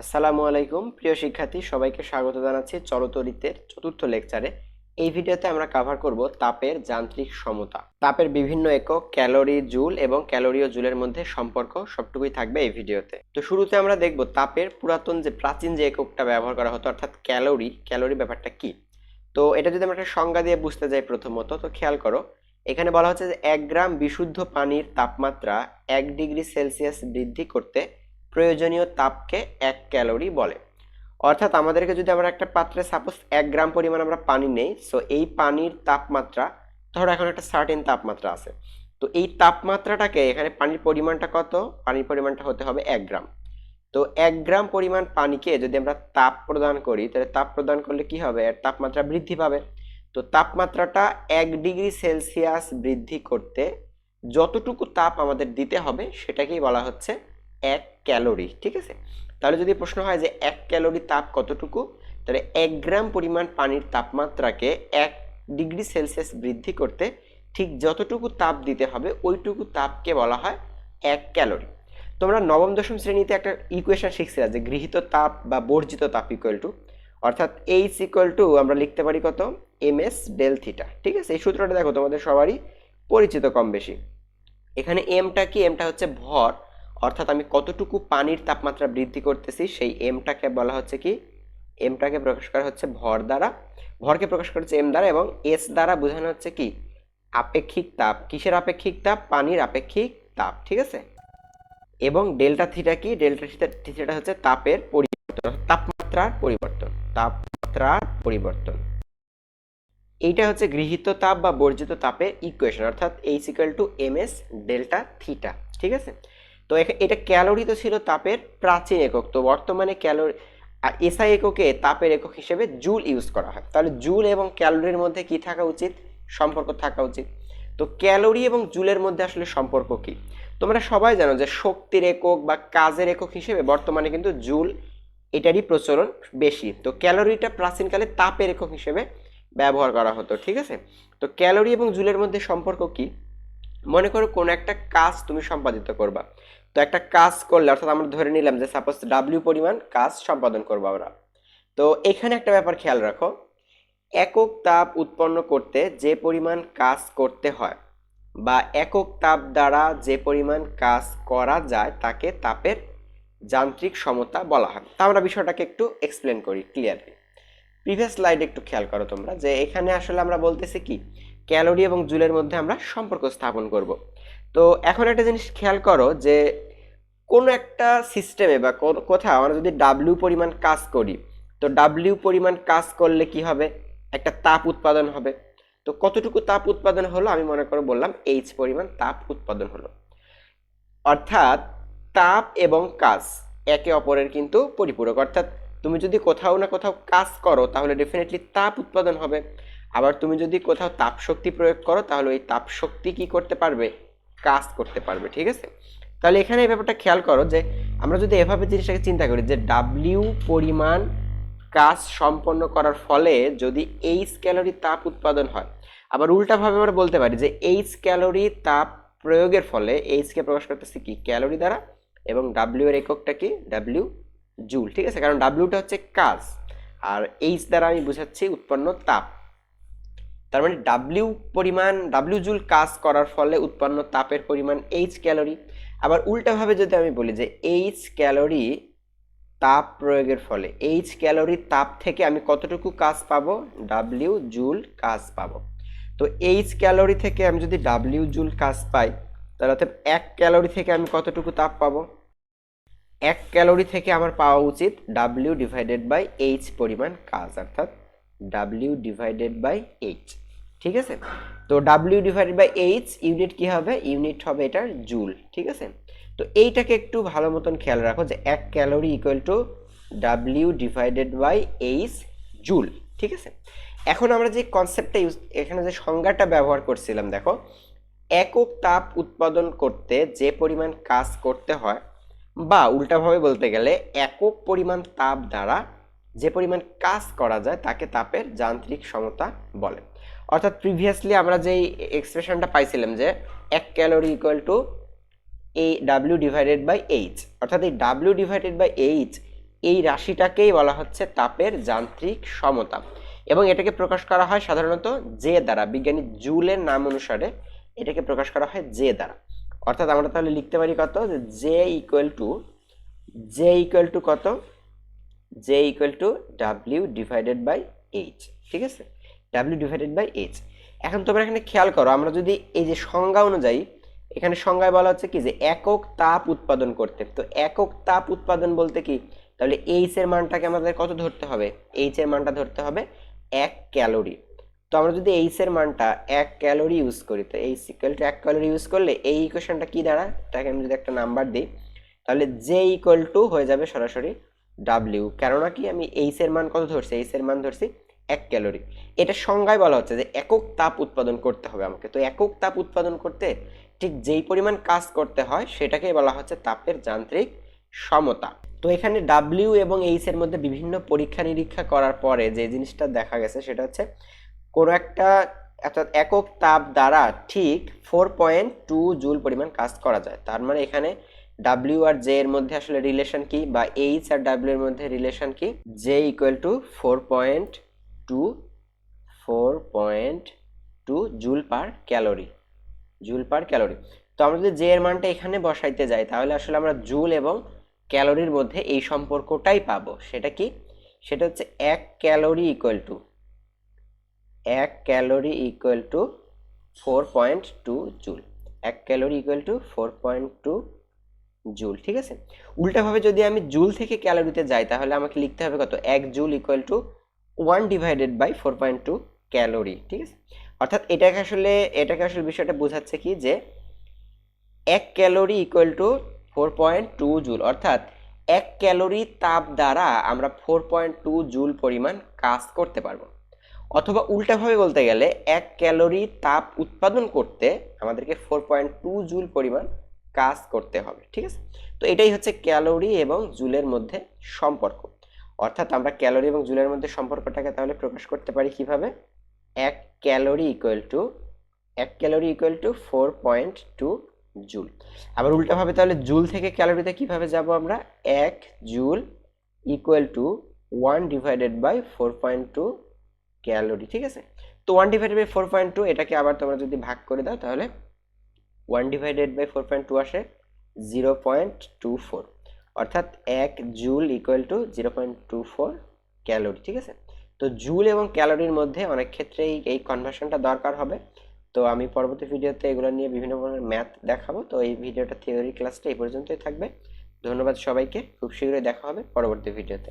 আসসালামু আলাইকুম প্রিয় শিক্ষার্থী, সবাইকে স্বাগত জানাচ্ছি চলতরিতের চতুর্থ লেকচারে। এই ভিডিওতে আমরা কভার করব তাপের যান্ত্রিক সমতা। তাপের বিভিন্ন একক, ক্যালোরি, জুল এবং ক্যালোরি ও জুলের মধ্যে সম্পর্ক সবটুকুই থাকবে এই ভিডিওতে। তো শুরুতে আমরা দেখব তাপের প্রাচীন যে এককটা ব্যবহার করা হতো অর্থাৎ ক্যালোরি ব্যাপারটা কি। তো এটা যদি আমরা একটা সংজ্ঞা দিয়ে বুঝতে যাই প্রথমত, তো খেয়াল করো, এখানে বলা হচ্ছে যে 1 গ্রাম বিশুদ্ধ পানির তাপমাত্রা 1 ডিগ্রি সেলসিয়াস বৃদ্ধি করতে প্রয়োজনীয় তাপকে 1 ক্যালোরি বলে। অর্থাৎ আমাদেরকে যদি আমরা একটা পাত্রে সাপোজ 1 গ্রাম পরিমাণ আমরা পানি নেই, সো এই পানির তাপমাত্রা, ধরো এখন একটা সার্টেন তাপমাত্রা আছে, তো এই তাপমাত্রাটাকে, এখানে পানির পরিমাণটা কত, পানির পরিমাণটা হতে হবে 1 গ্রাম। তো 1 গ্রাম পরিমাণ পানিকে যদি আমরা তাপ প্রদান করি, তাহলে তাপ প্রদান করলে কি হবে, এর তাপমাত্রা বৃদ্ধি পাবে। তো তাপমাত্রাটা 1 ডিগ্রি সেলসিয়াস বৃদ্ধি করতে যতটুকু তাপ আমাদের দিতে হবে সেটাকেই বলা হচ্ছে 1 ক্যালোরি। ঠিক আছে, তাহলে যদি প্রশ্ন হয় যে 1 ক্যালোরি তাপ কতটুকু, তাহলে 1 গ্রাম পরিমাণ পানির তাপমাত্রাকে 1 ডিগ্রি সেলসিয়াস বৃদ্ধি করতে ঠিক যতটুকু তাপ দিতে হবে ওইটুকু তাপকে বলা হয় 1 ক্যালোরি। তোমরা নবম দশম শ্রেণীতে একটা ইকুয়েশন শিখছিলা যে গৃহীত তাপ বা বর্জিত তাপ ইকুয়াল টু, অর্থাৎ এইচ ইকুয়াল টু আমরা লিখতে পারি কত, এম এস ডেল থিটা। ঠিক আছে, এই সূত্রটা দেখো তোমাদের সবারই পরিচিত কম বেশি। এখানে এমটা কি, এমটা হচ্ছে ভর, অর্থাৎ আমি কতটুকু পানির তাপমাত্রা বৃদ্ধি করতেছি সেই এমটাকে বলা হচ্ছে কি, এমটাকে প্রকাশ করা হচ্ছে ভর দ্বারা, ভরকে প্রকাশ করা হচ্ছে এম দ্বারা, এবং এস দ্বারা বোঝানো হচ্ছে কি, আপেক্ষিক তাপ। কিসের আপেক্ষিক তাপ, পানির আপেক্ষিক তাপ। ঠিক আছে, এবং ডেল্টা থিটা কি, থিটাটা হচ্ছে তাপের পরিবর্তন, তাপমাত্রার পরিবর্তন, তাপমাত্রার পরিবর্তন। এইটা হচ্ছে গৃহীত তাপ বা বর্জিত তাপের ইকুয়েশন, অর্থাৎ H equal to M S delta theta. ঠিক আছে, তো এটা ক্যালোরি তো ছিল তাপের প্রাচীন একক, তো বর্তমানে ক্যালোরি আর এসআই এককে তাপের একক হিসেবে জুল ইউজ করা হয়। তাহলে জুল এবং ক্যালোরির মধ্যে কি থাকা উচিত, সম্পর্ক থাকা উচিত। তো ক্যালোরি এবং জুলের মধ্যে আসলে সম্পর্ক কি, তোমরা সবাই জানো যে শক্তির একক বা কাজের একক হিসেবে বর্তমানে কিন্তু জুল এটারই প্রচলন বেশি। তো ক্যালোরিটা প্রাচীনকালে তাপের একক হিসেবে ব্যবহার করা হতো। ঠিক আছে, তো ক্যালোরি এবং জুলের মধ্যে সম্পর্ক কি, মনে করো কোন একটা কাজ তুমি সম্পাদিত করবা, তো একটা কাজ করলে, অর্থাৎ আমরা ধরে নিলাম যে সাপোজ ডাব্লিউ পরিমাণ কাজ সম্পাদন করবো আমরা। তো এখানে একটা ব্যাপার খেয়াল রাখো, একক তাপ উৎপন্ন করতে যে পরিমাণ কাজ করতে হয় বা একক তাপ দ্বারা যে পরিমাণ কাজ করা যায় তাকে তাপের যান্ত্রিক সমতা বলা হয়। তা আমরা বিষয়টাকে একটু এক্সপ্লেন করি ক্লিয়ারলি। প্রিভিয়াস স্লাইডে একটু খেয়াল করো তোমরা, যে এখানে আসলে আমরা বলতেছি কি, ক্যালোরি এবং জুলের মধ্যে আমরা সম্পর্ক স্থাপন করব। তো এখন একটা জিনিস খেয়াল করো, যে কোনো একটা সিস্টেমে বা কোথাও আমরা যদি ডাব্লিউ পরিমাণ কাজ করি, তো ডাব্লিউ পরিমাণ কাজ করলে কি হবে, একটা তাপ উৎপাদন হবে। তো কতটুকু তাপ উৎপাদন হলো, আমি মনে করে বললাম এইচ পরিমাণ তাপ উৎপাদন হলো। অর্থাৎ তাপ এবং কাজ একে অপরের কিন্তু পরিপূরক, অর্থাৎ তুমি যদি কোথাও না কোথাও কাজ করো তাহলে ডেফিনেটলি তাপ উৎপাদন হবে, আবার তুমি যদি কোথাও তাপ শক্তি প্রয়োগ করো তাহলে ওই তাপ শক্তি কি করতে পারবে, কাজ করতে পারবে। ঠিক আছে, তাহলে এখানে এই ব্যাপারটা খেয়াল করো, যে আমরা যদি এভাবে জিনিসটাকে চিন্তা করি যে ডাব্লিউ পরিমাণ কাজ সম্পন্ন করার ফলে যদি এইচ ক্যালোরি তাপ উৎপাদন হয়, আবার উল্টাভাবে আমরা বলতে পারি যে এইচ ক্যালোরি তাপ প্রয়োগের ফলে এইচ কে প্রকাশ করতেছি কি, ক্যালোরি দ্বারা, এবং ডাব্লিউ এর এককটা কি, ডাব্লিউ জুল। ঠিক আছে, কারণ ডাব্লিউটা হচ্ছে কাজ আর এইচ দ্বারা আমি বুঝাচ্ছি উৎপন্ন তাপ। তার মানে ডাব্লিউ জুল কাজ করার ফলে উৎপন্ন তাপের পরিমাণ এইচ ক্যালোরি। আবার উল্টাভাবে যদি আমি বলি যে এইচ ক্যালোরি তাপ প্রয়োগের ফলে এইচ ক্যালোরি তাপ থেকে আমি কতটুকু কাজ পাবো, ডাব্লিউ জুল কাজ পাবো। তো এইচ ক্যালোরি থেকে আমি যদি ডাব্লিউ জুল কাজ পাই, তাহলে অর্থাৎ 1 ক্যালোরি থেকে আমি কতটুকু তাপ পাবো, 1 ক্যালোরি থেকে আমার পাওয়া উচিত ডাব্লিউ ডিভাইডেড বাই এইচ পরিমাণ কাজ, অর্থাৎ ডাব্লিউ ডিভাইডেড বাই এইচ। ঠিক আছে, তো W divided by H unit কি হবে, ইউনিট হবে এটার জুল। ঠিক আছে, তো এইটাকে একটু ভালো মতন খেয়াল রাখো যে 1 calorie equal to W divided by H joule. ঠিক আছে, এখন আমরা যে কনসেপ্টটা এখানে যে সংজ্ঞাটা ব্যবহার করছিলাম, দেখো একক তাপ উৎপাদন করতে যে পরিমাণ কাজ করতে হয়, বা উল্টাভাবে বলতে গেলে একক পরিমাণ তাপ দ্বারা যে পরিমাণ কাজ করা যায় তাকে তাপের যান্ত্রিক সমতা বলে। অর্থাৎ প্রিভিয়াসলি আমরা যেই এক্সপ্রেশনটা পাইছিলাম যে 1 ক্যালোরি ইকুয়াল টু এই ডাব্লিউ ডিভাইডেড বাই এইচ, অর্থাৎ এই ডাব্লিউ ডিভাইডেড বাই এইচ এই রাশিটাকেই বলা হচ্ছে তাপের যান্ত্রিক সমতা, এবং এটাকে প্রকাশ করা হয় সাধারণত জে দ্বারা। বিজ্ঞানী জুলের নাম অনুসারে এটাকে প্রকাশ করা হয় জে দ্বারা। অর্থাৎ আমরা তাহলে লিখতে পারি কত, যে জে ইকুয়াল টু কত, J equal to W divided by H. ঠিক আছে, ডাব্লিউ ডিভাইডেড বাই এইচ। এখন তোমরা এখানে খেয়াল করো, আমরা যদি এই যে সংজ্ঞা অনুযায়ী, এখানে সংজ্ঞায় বলা হচ্ছে কি যে একক তাপ উৎপাদন করতে, তো একক তাপ উৎপাদন বলতে কি, তাহলে এইচ এর মানটাকে আমাদের কত ধরতে হবে, এইচ এর মানটা ধরতে হবে 1 ক্যালোরি। তো আমরা যদি এইচ এর মানটা 1 ক্যালোরি ইউজ করি, তো H equal to 1 calorie use করলে এই ইকুয়েশনটা কি দাঁড়ায়, এটাকে আমি যদি একটা নাম্বার দিই, তাহলে জে ইকুয়াল টু হয়ে যাবে সরাসরি ডাব্লিউ, কেননা কি আমি এইচ এর মান কত ধরছি, এইচ এর মান ধরছি 1 ক্যালোরি। এটা সংজ্ঞায় বলা হচ্ছে যে একক তাপ উৎপাদন করতে হবে আমাকে। তো একক তাপ উৎপাদন করতে ঠিক যেই পরিমাণ কাজ করতে হয় সেটাকে বলা হচ্ছে তাপের যান্ত্রিক সমতা। তো এখানে ডাব্লিউ এবং এইচ এর মধ্যে বিভিন্ন পরীক্ষা নিরীক্ষা করার পরে যে জিনিসটা দেখা গেছে সেটা হচ্ছে কোনো একটা অর্থাৎ একক তাপ দ্বারা ঠিক 4.2 জুল পরিমাণ কাজ করা যায়। তার মানে এখানে ডাব্লিউ আর জে এর মধ্যে আসলে রিলেশন কি, বা এইচ আর ডাব্লিউ এর মধ্যে রিলেশন কি, J equal two 4.2 joule per calorie, joule per calorie. তো আমরা যদি জে এর মানটা এখানে বসাইতে যাই তাহলে আসলে আমরা জুল এবং ক্যালোরির মধ্যে এই সম্পর্কটাই পাবো। সেটা কি, সেটা হচ্ছে 1 calorie equal two 4.2 joule, 1 calorie equal two 4.2 joule. ঠিক আছে, উল্টাভাবে যদি আমি জুল থেকে ক্যালোরিতে যাই তাহলে আমাকে লিখতে হবে কত, 1 joule equal to 1 divided by 4.2 calorie. ঠিক আছে, অর্থাৎ এটাকে আসলে বিষয়টা বোঝাচ্ছে কি যে 1 ক্যালোরি ইকুয়াল টু 4.2 জুল, অর্থাৎ 1 ক্যালোরি তাপ দ্বারা আমরা 4.2 জুল পরিমাণ কাজ করতে পারবো। অথবা উল্টাভাবে বলতে গেলে 1 ক্যালোরি তাপ উৎপাদন করতে আমাদেরকে 4.2 জুল পরিমাণ কাজ করতে হবে। ঠিক আছে, তো এটাই হচ্ছে ক্যালোরি এবং জুলের মধ্যে সম্পর্ক। অর্থাৎ আমরা ক্যালোরি এবং জুলের মধ্যে সম্পর্কটাকে তাহলে প্রকাশ করতে পারি কিভাবে, 1 ক্যালোরি ইকুয়াল টু 4.2 জুল। আবার উল্টাভাবে তাহলে জুল থেকে ক্যালোরিতে কিভাবে যাব আমরা, 1 joule equal to 1 divided by 4.2 calorie. ঠিক আছে, তো 1 ডিভাইডেড বাই 4.2 এটাকে আবার তোমরা যদি ভাগ করে দাও তাহলে 1 ডিভাইডেড বাই 4.2 আসে 0.24, অর্থাৎ 1 জুল ইকুয়াল টু 0.24 ক্যালোরি। ঠিক আছে, তো জুল এবং ক্যালোরির মধ্যে অনেক ক্ষেত্রেই এই কনভার্সনটা দরকার হবে। তো আমি পরবর্তী ভিডিওতে এগুলো নিয়ে বিভিন্ন ধরনের ম্যাথ দেখাবো। তো এই ভিডিওটা থিওরি ক্লাসটা এই পর্যন্তই থাকবে। ধন্যবাদ সবাইকে, খুব শীঘ্রই দেখা হবে পরবর্তী ভিডিওতে।